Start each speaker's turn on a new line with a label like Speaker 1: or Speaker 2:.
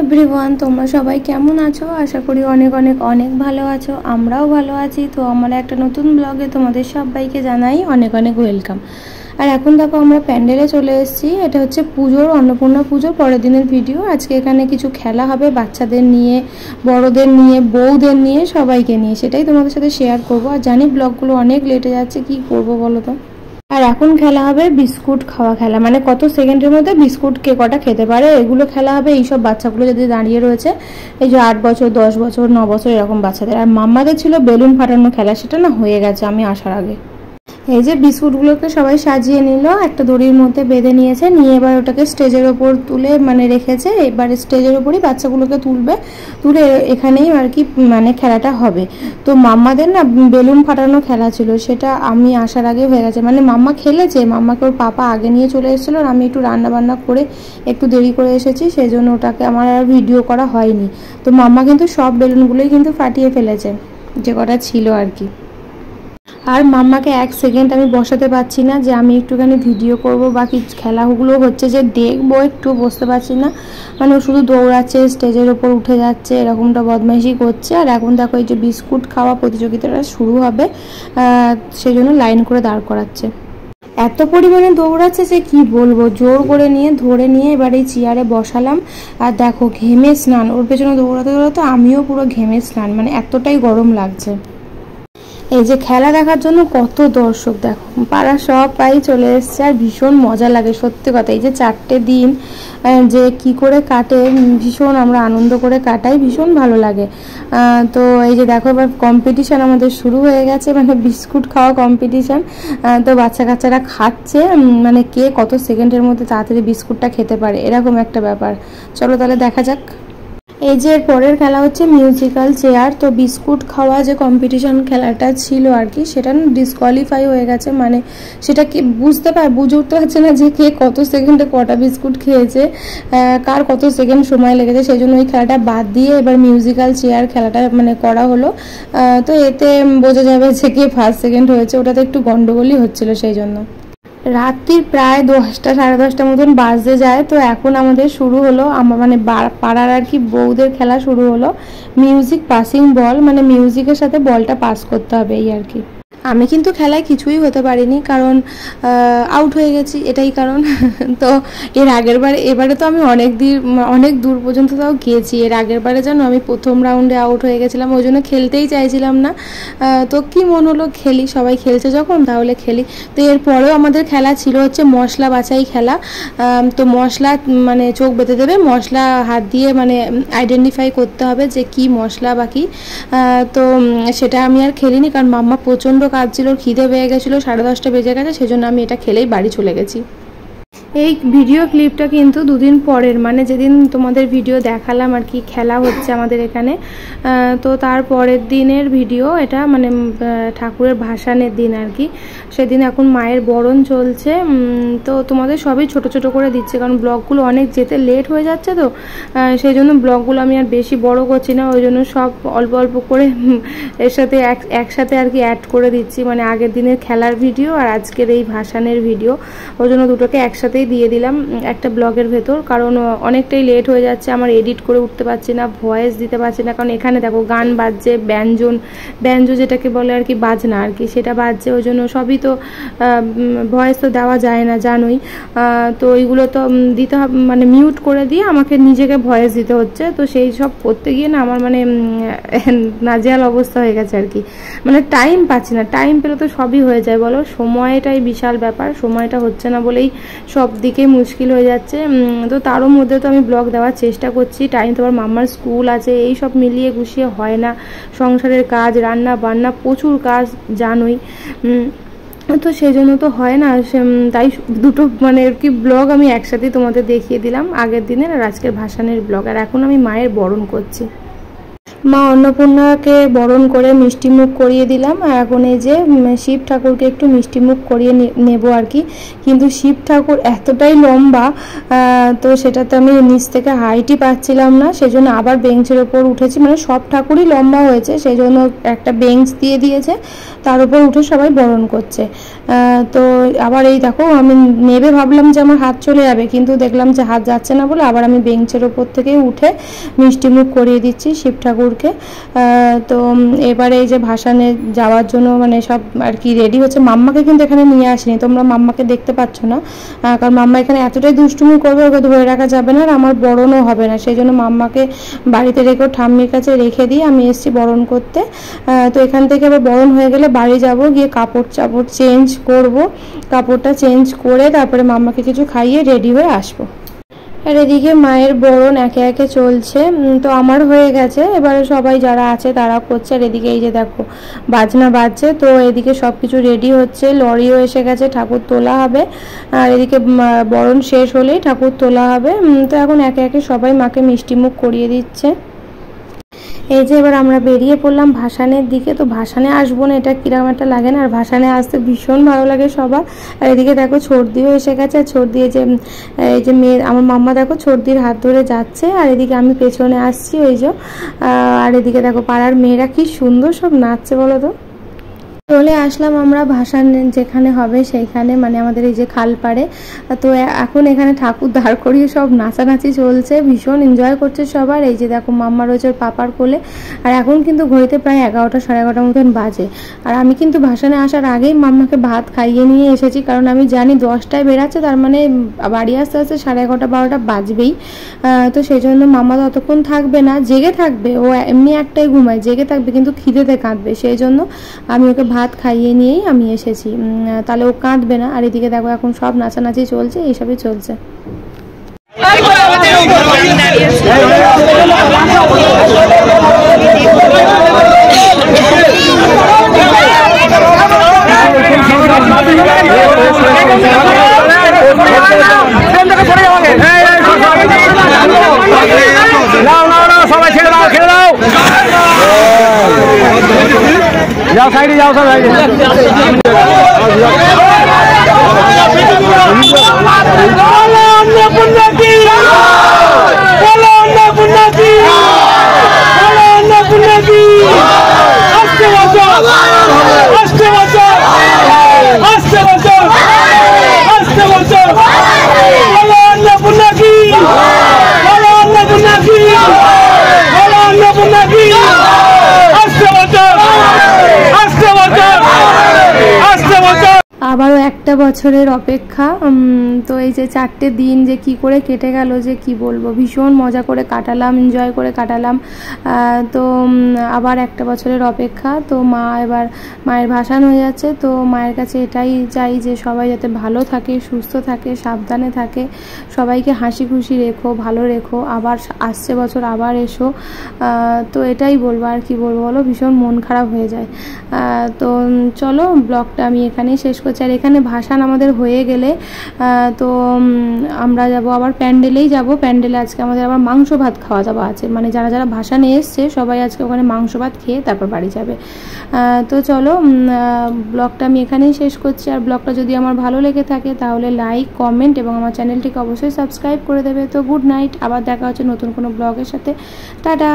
Speaker 1: Everyone, তোমরা সবাই কেমন আছো? আশা করি অনেক অনেক অনেক ভালো আছো। আমরাও ভালো আছি। তো আমার একটা নতুন ব্লগে তোমাদের সবাইকে জানাই অনেক অনেক ওয়েলকাম। আর এখন দেখো আমরা প্যান্ডেলে চলে এসেছি। এটা হচ্ছে পুজোর, অন্নপূর্ণা পুজোর পরের দিনের ভিডিও। আজকে এখানে কিছু খেলা হবে বাচ্চাদের নিয়ে, বড়দের নিয়ে, বউদের নিয়ে, সবাইকে নিয়ে। সেটাই তোমাদের সাথে শেয়ার করবো। আর জানি ব্লগগুলো অনেক লেটে যাচ্ছে, কি করবো বলো তো। আর এখন খেলা হবে বিস্কুট খাওয়া খেলা, মানে কত সেকেন্ডের মধ্যে বিস্কুট কে কটা খেতে পারে এগুলো খেলা হবে। এইসব বাচ্চাগুলো যদি দাঁড়িয়ে রয়েছে, এই যে 8 বছর, 10 বছর, 9 বছর এরকম বাচ্চাদের। আর মাম্মাদের ছিল বেলুন ফাটানো খেলা, সেটা না হয়ে গেছে আমি আসার আগে। এই যে বিস্কুটগুলোকে সবাই সাজিয়ে নিল, একটা দড়ির মধ্যে বেঁধে নিয়েছে, নিয়ে এবার ওটাকে স্টেজের ওপর তুলে মানে রেখেছে। এবার স্টেজের ওপরই বাচ্চাগুলোকে তুলে এখানেই আর কি মানে খেলাটা হবে। তো মাম্মাদের না বেলুন ফাটানো খেলা ছিল, সেটা আমি আসার আগে হয়ে গেছে। মানে মাম্মা খেলেছে, মাম্মাকে ওর পাপা আগে নিয়ে চলে এসেছিলো, আর আমি একটু রান্না বান্না করে একটু দেরি করে এসেছি, সেই জন্য ওটাকে আমার আর ভিডিও করা হয়নি। তো মাম্মা কিন্তু সব বেলুনগুলোই কিন্তু ফাটিয়ে ফেলেছে, যে কটা ছিল আর কি। আর মাম্মাকে 1 সেকেন্ড আমি বসাতে পারছি না যে আমি একটুখানি ভিডিও করব, বাকি খেলাগুলো হচ্ছে যে দেখবো, একটু বসতে পারছি না। মানে ও শুধু দৌড়াচ্ছে, স্টেজের ওপর উঠে যাচ্ছে, এরকমটা বদমাইশি করছে। আর এখন দেখো এই যে বিস্কুট খাওয়া প্রতিযোগিতাটা শুরু হবে, সেই জন্য লাইন করে দাঁড় করাচ্ছে। এত পরিমাণে দৌড়াচ্ছে যে কি বলবো, জোর করে নিয়ে ধরে নিয়ে এবার এই চেয়ারে বসালাম। আর দেখো ঘেমে স্নান, ওর পেছনে দৌড়াতে দৌড়াতে আমিও পুরো ঘেমে স্নান, মানে এতটাই গরম লাগছে। এই যে খেলা দেখার জন্য কত দর্শক দেখো, পাড়া সব প্রায় চলে এসছে। আর ভীষণ মজা লাগে সত্যি কথা। এই যে 4টে দিন যে কি করে কাটে, ভীষণ আমরা আনন্দ করে কাটাই, ভীষণ ভালো লাগে। তো এই যে দেখো এবার কম্পিটিশান আমাদের শুরু হয়ে গেছে, মানে বিস্কুট খাওয়া কম্পিটিশান। তো বাচ্চা কাচ্চারা খাচ্ছে, মানে কে কত সেকেন্ডের মধ্যে তাড়াতাড়ি বিস্কুটটা খেতে পারে, এরকম একটা ব্যাপার। চলো তাহলে দেখা যাক। এই যে পরের খেলা হচ্ছে মিউজিক্যাল চেয়ার। তো বিস্কুট খাওয়া যে কম্পিটিশন খেলাটা ছিল আর কি, সেটা ডিসকোয়ালিফাই হয়ে গেছে। মানে সেটা কি বুঝে উঠতে পারছে না যে কে কত সেকেন্ডে কটা বিস্কুট খেয়েছে, কার কত সেকেন্ড সময় লেগেছে। সেই জন্য ওই খেলাটা বাদ দিয়ে এবার মিউজিক্যাল চেয়ার খেলাটা মানে করা হলো। তো এতে বোঝা যাবে যে কে ফার্স্ট সেকেন্ড হয়েছে। ওটাতে একটু গন্ডগোলই হচ্ছিল সেই জন্য। রাত্রির প্রায় 10টা সাড়ে 10টার মতন বাজতে যায়। তো এখন আমাদের শুরু হলো, আমার মানে পাড়ার আর কি বউদের খেলা শুরু হলো। মিউজিক পাসিং বল, মানে মিউজিকের সাথে বলটা পাস করতে হবে এই আর কি। আমি কিন্তু খেলায় কিছুই হতে পারিনি, কারণ আউট হয়ে গেছি, এটাই কারণ। তো এর আগের বারে, এবারে তো আমি অনেক দূর পর্যন্ত তাও গিয়েছি। এর আগের বারে জানো আমি প্রথম রাউন্ডে আউট হয়ে গেছিলাম, ওই জন্য খেলতেই চাইছিলাম না। তো কি মন হলো খেলি, সবাই খেলছে যখন তাহলে খেলি। তো এরপরেও আমাদের খেলা ছিল হচ্ছে মশলা বাছাই খেলা। তো মশলা মানে চোখ বেঁধে দেবে, মশলা হাত দিয়ে মানে আইডেন্টিফাই করতে হবে যে কি মশলা বা কি। তো সেটা আমি আর খেলিনি, কারণ মাম্মা প্রচণ্ড কাজ ছিল, খিদে পেয়ে গেছিলো, 10:30 বেজে গেছে, সেজন্য আমি এটা খেলেই বাড়ি চলে গেছি। এই ভিডিও ক্লিপটা কিন্তু 2 দিন পরের, মানে যেদিন তোমাদের ভিডিও দেখালাম আর কি খেলা হচ্ছে আমাদের এখানে, তো তার পরের দিনের ভিডিও এটা, মানে ঠাকুরের ভাসানের দিন আর কি। সেদিন এখন মায়ের বরণ চলছে। তো তোমাদের সবই ছোট ছোট করে দিচ্ছে, কারণ ব্লগগুলো অনেক যেতে লেট হয়ে যাচ্ছে। তো সেই জন্য ব্লগগুলো আমি আর বেশি বড় করছি না, ওই জন্য সব অল্প অল্প করে এর সাথে একসাথে আর কি অ্যাড করে দিচ্ছি। মানে আগের দিনের খেলার ভিডিও আর আজকের এই ভাসানের ভিডিও, ওই জন্য দুটোকে একসাথেই দিয়ে দিলাম একটা ব্লগের ভেতর। কারণ অনেকটাই লেট হয়ে যাচ্ছে, আমার এডিট করে উঠতে পারছি না, ভয়েস দিতে পারছি না। কারণ এখানে দেখো গান বাজছে, ব্যঞ্জন যেটাকে বলে আর কি, বাজনা আর কি, সেটা বাজছে। ওই জন্য সবই তো ভয়েস তো দেওয়া যায় না জানোই। তো ওইগুলো তো দিতে হবে, মানে মিউট করে দিয়ে আমাকে নিজেকে ভয়েস দিতে হচ্ছে। তো সেই সব করতে গিয়ে না আমার মানে নাজেহাল অবস্থা হয়ে গেছে আর কি। মানে টাইম পাচ্ছি না, টাইম পেলে তো সবই হয়ে যায় বলো, সময়টাই বিশাল ব্যাপার। সময়টা হচ্ছে না বলেই সব দিকে মুশকিল হয়ে যাচ্ছে। তো তারও মধ্যে তো আমি ব্লগ দেওয়ার চেষ্টা করছি। টাইম তো আবার মাম্মার স্কুল আছে, এই সব মিলিয়ে গুছিয়ে হয় না। সংসারের কাজ, রান্না বান্না, প্রচুর কাজ জানোই। তো সেই জন্য তো হয় না, তাই দুটো মানে আর কি ব্লগ আমি একসাথেই তোমাদের দেখিয়ে দিলাম, আগের দিনের আর আজকের ভাসানের ব্লগ। আর এখন আমি মায়ের বরণ করছি। মা অন্নপূর্ণাকে বরণ করে মিষ্টি মুখ করিয়ে দিলাম। আর এখন এই যে শিব ঠাকুরকে একটু মিষ্টি মুখ করিয়ে নেব আর কি। কিন্তু শিব ঠাকুর এতটাই লম্বা, তো সেটাতে আমি নিচ থেকে হাইটই পাচ্ছিলাম না, সেজন্য আবার বেঞ্চের ওপর উঠেছি। মানে সব ঠাকুরই লম্বা হয়েছে, সেই জন্য একটা বেঞ্চ দিয়ে দিয়েছে, তার উপর উঠে সবাই বরণ করছে। তো আবার এই দেখো, আমি নেবে ভাবলাম যে আমার হাত চলে যাবে, কিন্তু দেখলাম যে হাত যাচ্ছে না বলে আবার আমি বেঞ্চের ওপর থেকে উঠে মিষ্টি মুখ করিয়ে দিচ্ছি শিব ঠাকুরকে। তো এবারে এই যে ভাসানে যাওয়ার জন্য মানে সব আর কি রেডি হচ্ছে। মাম্মাকে কিন্তু এখানে নিয়ে আসিনি, তোমরা মাম্মাকে দেখতে পাচ্ছ না, কারণ মাম্মা এখানে এতটাই দুষ্টুমি করবে, ওকে ধরে রাখা যাবে না আর আমার বরণও হবে না, সেই জন্য মাম্মাকে বাড়িতে রেখে ঠাম্মির কাছে রেখে দিয়ে আমি এসেছি বরণ করতে। তো এখান থেকে আবার বরণ হয়ে গেলে বাড়ি যাব, গিয়ে কাপড় চাপড় চেঞ্জ করব, কাপড়টা চেঞ্জ করে তারপরে মাম্মাকে কিছু খাইয়ে রেডি হয়ে আসবো। আর এদিকে মায়ের বরণ একে একে চলছে, তো আমার হয়ে গেছে, এবারে সবাই যারা আছে তারা করছে। আর এদিকে এই যে দেখো বাজনা বাজছে, তো এদিকে সব কিছু রেডি হচ্ছে, লরিও এসে গেছে, ঠাকুর তোলা হবে। আর এদিকে বরণ শেষ হলেই ঠাকুর তোলা হবে। তো এখন একে একে সবাই মাকে মিষ্টি মুখ করিয়ে দিচ্ছে। এই যে এবার আমরা বেরিয়ে পড়লাম ভাসানের দিকে। তো ভাসানে আসবো না এটা কিরকম একটা লাগে না, আর ভাসানে আসতে ভীষণ ভালো লাগে সবার। আর এদিকে দেখো ছর্দিও এসে গেছে, আর ছর্দি এই যে মেয়ে আমার মাম্মা দেখো ছর্দির হাত ধরে যাচ্ছে, আর এদিকে আমি পেছনে আসছি ওই যে। আর এদিকে দেখো পাড়ার মেয়েরা কি সুন্দর সব নাচছে বলো তো। চলে আসলাম আমরা ভাসান যেখানে হবে সেইখানে, মানে আমাদের এই যে খাল পাড়ে। তো এখন এখানে ঠাকুর দাঁড় করিয়ে সব নাচানাচি চলছে, ভীষণ এনজয় করছে সবার। এই যে দেখো মাম্মা রয়েছে ওর পাপার কোলে। আর এখন কিন্তু ঘড়িতে প্রায় 11টা সাড়ে 11টার মতন বাজে। আর আমি কিন্তু ভাসানে আসার আগেই মাম্মাকে ভাত খাইয়ে নিয়ে এসেছি, কারণ আমি জানি 10টায় বেরাচ্ছে, তার মানে বাড়ি আসতে আসতে 11:30 12টা বাজবেই। তো সেই জন্য মাম্মা তো অতক্ষণ থাকবে না, জেগে থাকবে, ও এমনি একটাই ঘুমায়, জেগে থাকবে কিন্তু খিদেতে কাঁদবে, সেই জন্য আমি ওকে ভাত খাইয়ে নিয়েই আমি এসেছি, তাহলে ও কাঁদবে না। আর এদিকে দেখো এখন সব নাচানাচি চলছে, এইসবই চলছে।
Speaker 2: যাও সাইডে যাও, সব সাইডে
Speaker 1: আবারও একটা বছরের অপেক্ষা। তো এই যে 4টে দিন যে কি করে কেটে গেল যে কি বলবো, ভীষণ মজা করে কাটালাম, এনজয় করে কাটালাম। তো আবার একটা বছরের অপেক্ষা। তো এবার মায়ের ভাসান হয়ে যাচ্ছে, তো মায়ের কাছে এটাই চাই যে সবাই যাতে ভালো থাকে, সুস্থ থাকে, সাবধানে থাকে, সবাইকে হাসি খুশি রেখো, ভালো রেখো, আবার আসছে বছর আবার এসো। তো এটাই বলবো, আর কি বলবো বলো, ভীষণ মন খারাপ হয়ে যায়। তো চলো ব্লগটা আমি এখানেই শেষ করছি। আর এখানে ভাসান আমাদের হয়ে গেলে তো আমরা যাব আবার প্যান্ডেলেই যাব। প্যান্ডেলে আজকে আমাদের আবার মাংস ভাত খাওয়া দাওয়া আছে, মানে যারা যারা ভাসানে এসছে সবাই আজকে ওখানে মাংস ভাত খেয়ে তারপর বাড়ি যাবে। তো চলো ব্লগটা আমি এখানেই শেষ করছি। আর ব্লগটা যদি আমার ভালো লেগে থাকে তাহলে লাইক, কমেন্ট এবং আমার চ্যানেলটিকে অবশ্যই সাবস্ক্রাইব করে দেবে। তো গুড নাইট, আবার দেখা হচ্ছে নতুন কোনো ব্লগের সাথে। টাটা।